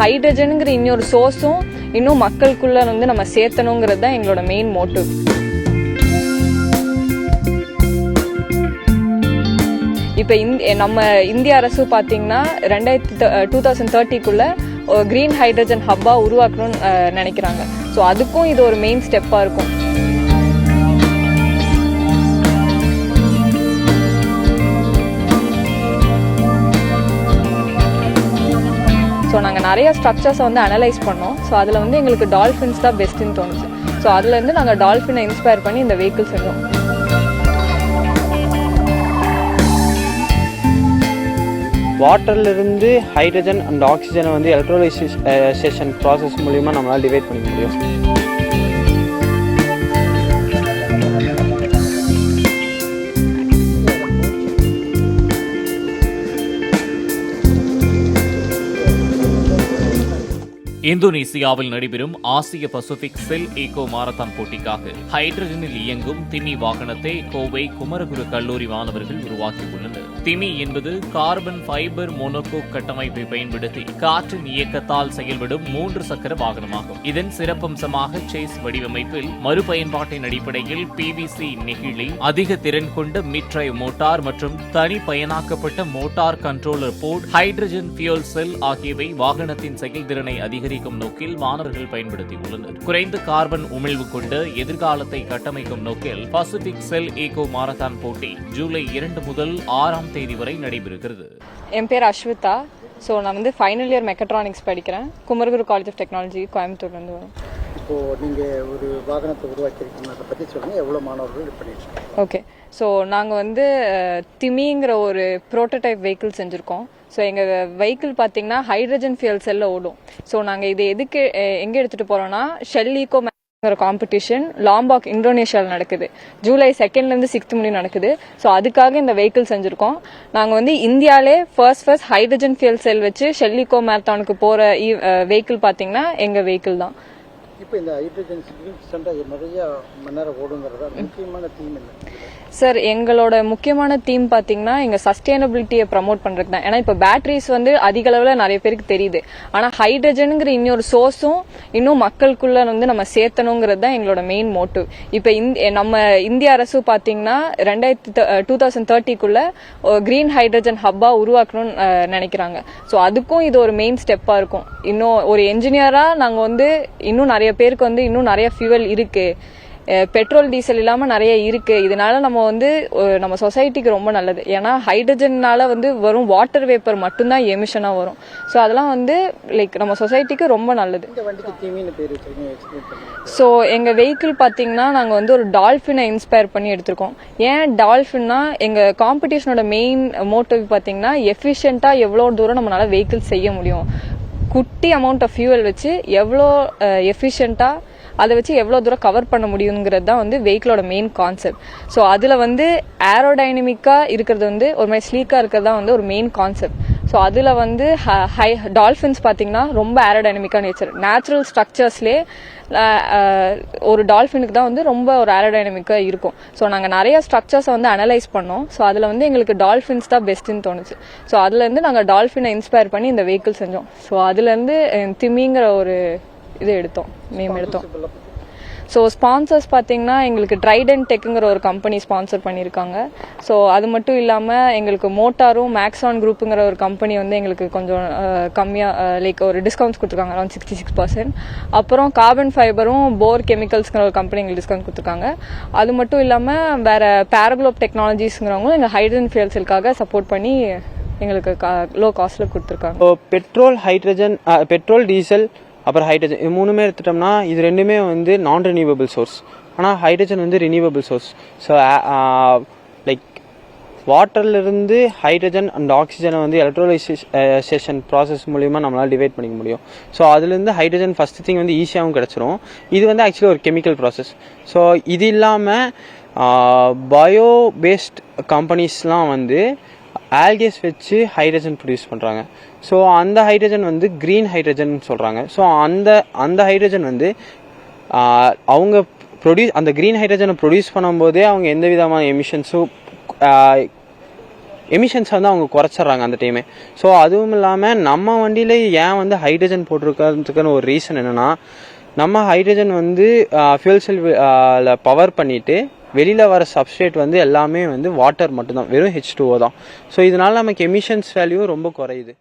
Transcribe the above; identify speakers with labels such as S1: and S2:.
S1: ஹைட்ரஜனுங்கிற இன்னொரு சோர்ஸும் இன்னும் மக்களுக்குள்ள வந்து நம்ம சேர்த்தணுங்கிறது தான் எங்களோட மெயின் மோட்டிவ். இப்போ நம்ம இந்திய அரசு பார்த்தீங்கன்னா 2030க்குள்ள கிரீன் ஹைட்ரஜன் ஹப்பா உருவாக்கணும்னு நினைக்கிறாங்க. ஸோ அதுக்கும் இது ஒரு மெயின் ஸ்டெப்பாக இருக்கும். ஸோ நாங்கள் நிறைய ஸ்ட்ரக்சர்ஸை வந்து அனலைஸ் பண்ணோம். ஸோ அதில் வந்து எங்களுக்கு டால்ஃபின்ஸ் தான் பெஸ்ட்டுன்னு தோணுச்சு. ஸோ அதுலேருந்து நாங்கள் டால்ஃபினை இன்ஸ்பயர் பண்ணி இந்த வெஹிக்கிள் செஞ்சோம்.
S2: வாட்டர்லேருந்து ஹைட்ரஜன் அண்ட் ஆக்சிஜனை வந்து எலக்ட்ரோலைசேஷன் ப்ராசஸ் மூலிமா நம்மளால் டிவைட் பண்ணிக்க முடியும்.
S3: இந்தோனேசியாவில் நடைபெறும் ஆசிய பசிபிக் செல் ஈகோ மாரத்தான் போட்டிக்காக ஹைட்ரஜனில் இயங்கும் திமி வாகனத்தை கோவை குமரகுரு கல்லூரி மாணவர்கள் உருவாக்கியுள்ளனர். திமி என்பது கார்பன் ஃபைபர் மோனோகோக் கட்டமைப்பை பயன்படுத்தி காற்றின் இயக்கத்தால் செயல்படும் 3 சக்கர வாகனமாகும். இதன் சிறப்பம்சமாக சேஸ் வடிவமைப்பில் மறுபயன்பாட்டின் அடிப்படையில் PVC நெகிழி, அதிக திறன் கொண்ட மிட்ரைவ் மோட்டார் மற்றும் தனி பயனாக்கப்பட்ட motor controller board, hydrogen fuel cell ஆகியவை வாகனத்தின் செயல்திறனை அதிகரிக்கும் நோக்கில் மாணவர்கள் பயன்படுத்தியுள்ளனர். குறைந்த கார்பன் உமிழ்வு கொண்ட எதிர்காலத்தை கட்டமைக்கும் நோக்கில் பசிபிக் செல் ஈகோ மாரத்தான் போட்டி ஜூலை 2 முதல் 6 வரை நடைபெறுகிறது.
S1: என் பேர் அஸ்விதா. ஸோ நான் வந்து ஃபைனல் இயர் மெக்கட்ரானிக்ஸ் படிக்கிறேன். குமரகுரு காலேஜ் ஆஃப் டெக்னாலஜி, கோயம்புத்தூர்லேருந்து வரும்.
S4: இப்போது நீங்கள் ஒரு வாகனத்தை உருவாக்கியிருக்கீங்க, அதை பற்றி சொல்லுங்கள். எவ்வளோ மாணவர்கள் இது பண்ணியிருக்கீங்க?
S1: ஓகே, ஸோ நாங்கள் வந்து திமிங்கிற ஒரு ப்ரோட்டோடைப் வெஹிக்கிள் செஞ்சுருக்கோம். ஸோ எங்கள் வெஹிக்கிள் பார்த்தீங்கன்னா ஹைட்ரஜன் ஃபியூல் செல்லில் ஓடும். ஸோ நாங்கள் இது எங்கே எடுத்துகிட்டு போகிறோன்னா ஷெல் ஈகோ காம்படிஷன் லாம்பாக் இந்தோனேஷியாவில் நடக்குது. ஜூலை 2லேருந்து 6 முடியும் நடக்குது. ஸோ அதுக்காக இந்த வெஹிக்கிள் செஞ்சுருக்கோம். நாங்கள் வந்து இந்தியாவிலே ஃபர்ஸ்ட் ஹைட்ரஜன் ஃபியூல் செல் வச்சு ஷெல் ஈகோ மேரத்தானுக்கு போகிற வெஹிக்கிள் பார்த்தீங்கன்னா எங்கள் வெஹிக்கிள் தான்.
S4: இப்போ இந்த ஹைட்ரஜன் நிறைய மணி நேரம் ஓடுங்கிறதா முக்கியமான தீம் என்ன
S1: சார்? எங்களோட முக்கியமான தீம் பார்த்தீங்கன்னா எங்கள் சஸ்டைனபிலிட்டியை ப்ரமோட் பண்ணுறது தான். ஏன்னா இப்போ பேட்டரிஸ் வந்து அதிக அளவில் நிறைய பேருக்கு தெரியுது. ஆனால் ஹைட்ரஜனுங்கிற இன்னொரு சோர்ஸும் இன்னும் மக்களுக்குள்ள வந்து நம்ம சேர்த்தணுங்கிறது தான் எங்களோட மெயின் மோட்டிவ். இப்போ நம்ம இந்திய அரசு பார்த்தீங்கன்னா 2030க்குள்ள கிரீன் ஹைட்ரஜன் ஹப்பா உருவாக்கணும்னு நினைக்கிறாங்க. ஸோ அதுக்கும் இது ஒரு மெயின் ஸ்டெப்பாக இருக்கும். இன்னும் ஒரு என்ஜினியராக நாங்கள் வந்து இன்னும் நிறைய பேருக்கு வந்து இன்னும் நிறைய ஃபியூவல் இருக்கு, பெட்ரோல் டீசல் இல்லாமல் நிறைய இருக்கு. இதனால நம்ம வந்து நம்ம சொசைட்டிக்கு ரொம்ப நல்லது. ஏன்னா ஹைட்ரஜன்னால வந்து வெறும் வாட்டர் வேப்பர் மட்டும்தான் எமிஷனாக வரும். ஸோ அதெல்லாம் வந்து நம்ம சொசைட்டிக்கு ரொம்ப நல்லது. ஸோ எங்கள் வெஹிக்கிள் பார்த்தீங்கன்னா நாங்கள் வந்து ஒரு டால்ஃபினை இன்ஸ்பயர் பண்ணி எடுத்திருக்கோம். ஏன் டால்ஃபின்னா எங்கள் காம்படிஷனோட மெயின் மோட்டிவ் பார்த்தீங்கன்னா எஃபிஷியண்ட்டாக எவ்வளோ தூரம் நம்மளால வெஹிக்கிள் செய்ய முடியும், குட்டி அமௌண்ட் ஆஃப் ஃபியூவல் வச்சு எவ்வளோ எஃபிஷியண்ட்டாக அதை வச்சு எவ்வளோ தூரம் கவர் பண்ண முடியுங்கிறது தான் வந்து வெஹிக்கிளோட மெயின் கான்செப்ட். ஸோ அதில் வந்து ஏரோடைனமிக்காக இருக்கிறது வந்து ஒரு மாதிரி ஸ்லீக்காக இருக்கிறது தான் வந்து ஒரு மெயின் கான்செப்ட். ஸோ அதில் வந்து டால்ஃபின்ஸ் பார்த்தீங்கன்னா ரொம்ப ஏரோடைனமிக்காக நேச்சுரல் ஸ்ட்ரக்சர்ஸ்லேயே ஒரு டால்ஃபினுக்கு தான் வந்து ரொம்ப ஒரு ஏரோடைனமிக்காக இருக்கும். ஸோ நாங்கள் நிறைய ஸ்ட்ரக்சர்ஸை வந்து அனலைஸ் பண்ணோம். ஸோ அதில் வந்து எங்களுக்கு டால்ஃபின்ஸ் தான் பெஸ்ட்டுன்னு தோணுச்சு. ஸோ அதுலேருந்து நாங்கள் டால்ஃபினை இன்ஸ்பயர் பண்ணி இந்த வெஹிக்கிள் செஞ்சோம். ஸோ அதுலேருந்து திமிங்கிற ஒரு இது எடுத்தோம், நேம் எடுத்தோம். ஸோ ஸ்பான்சர்ஸ் பார்த்தீங்கன்னா எங்களுக்கு ட்ரைடன்ட் டெக்குங்கிற ஒரு கம்பெனி ஸ்பான்சர் பண்ணியிருக்காங்க. ஸோ அது மட்டும் இல்லாமல் எங்களுக்கு மோட்டாரும் மேக்ஸான் குரூப்புங்கிற ஒரு கம்பெனி வந்து எங்களுக்கு கொஞ்சம் கம்மியாக ஒரு டிஸ்கவுண்ட்ஸ் கொடுத்துருக்காங்க, அரௌண்ட் 66%. அப்புறம் கார்பன் ஃபைபரும் போர் கெமிக்கல்ஸ்ங்கிற ஒரு கம்பெனி எங்களுக்கு டிஸ்கவுண்ட் கொடுத்துருக்காங்க. அது மட்டும் இல்லாமல் வேறு பேரகுளோப் டெக்னாலஜிஸ்ங்கிறவங்களும் எங்கள் ஹைட்ரஜன் ஃபியூல் செல்லுக்காக சப்போர்ட் பண்ணி எங்களுக்கு லோ காஸ்ட்டில் கொடுத்துருக்காங்க.
S2: பெட்ரோல், டீசல் அப்புறம் ஹைட்ரஜன் இது 3மே எடுத்துட்டோம்னா இது 2மே வந்து நான் ரினியூவபிள் சோர்ஸ். ஆனால் ஹைட்ரஜன் வந்து ரினியூவபிள் சோர்ஸ். ஸோ வாட்டர்லேருந்து ஹைட்ரஜன் அண்ட் ஆக்சிஜனை வந்து எலக்ட்ரோலைசேஷன் ப்ராசஸ் மூலிமா நம்மளால் டிவைட் பண்ணிக்க முடியும். ஸோ அதுலேருந்து ஹைட்ரஜன் ஃபஸ்ட் திங் வந்து ஈஸியாகவும் கிடச்சிரும். இது வந்து ஆக்சுவலி ஒரு கெமிக்கல் ப்ராசஸ். ஸோ இது இல்லாமல் பயோ பேஸ்ட் கம்பெனிஸ்லாம் வந்து ஆல்கேஸ் வச்சு ஹைட்ரஜன் ப்ரொடியூஸ் பண்ணுறாங்க. ஸோ அந்த ஹைட்ரஜன் வந்து க்ரீன் ஹைட்ரஜன் சொல்கிறாங்க. ஸோ அந்த ஹைட்ரஜன் வந்து அவங்க அந்த க்ரீன் ஹைட்ரஜனை ப்ரொடியூஸ் பண்ணும்போதே அவங்க எந்த விதமான எமிஷன்ஸும் எமிஷன்ஸ் வந்து அவங்க குறைச்சிட்றாங்க அந்த டைமே. ஸோ அதுவும் இல்லாமல் நம்ம வண்டியில் ஏன் வந்து ஹைட்ரஜன் போட்டிருக்கிறதுக்கான ஒரு ரீசன் என்னென்னா, நம்ம ஹைட்ரஜன் வந்து ஃபியூல் செல் பவர் பண்ணிவிட்டு வெளியில் வர சப்ஸ்ட்ரேட் வந்து எல்லாமே வந்து வாட்டர் மட்டும்தான், வெறும் H2O தான். ஸோ இதனால் நமக்கு எமிஷன்ஸ் வேல்யூ ரொம்ப குறையுது.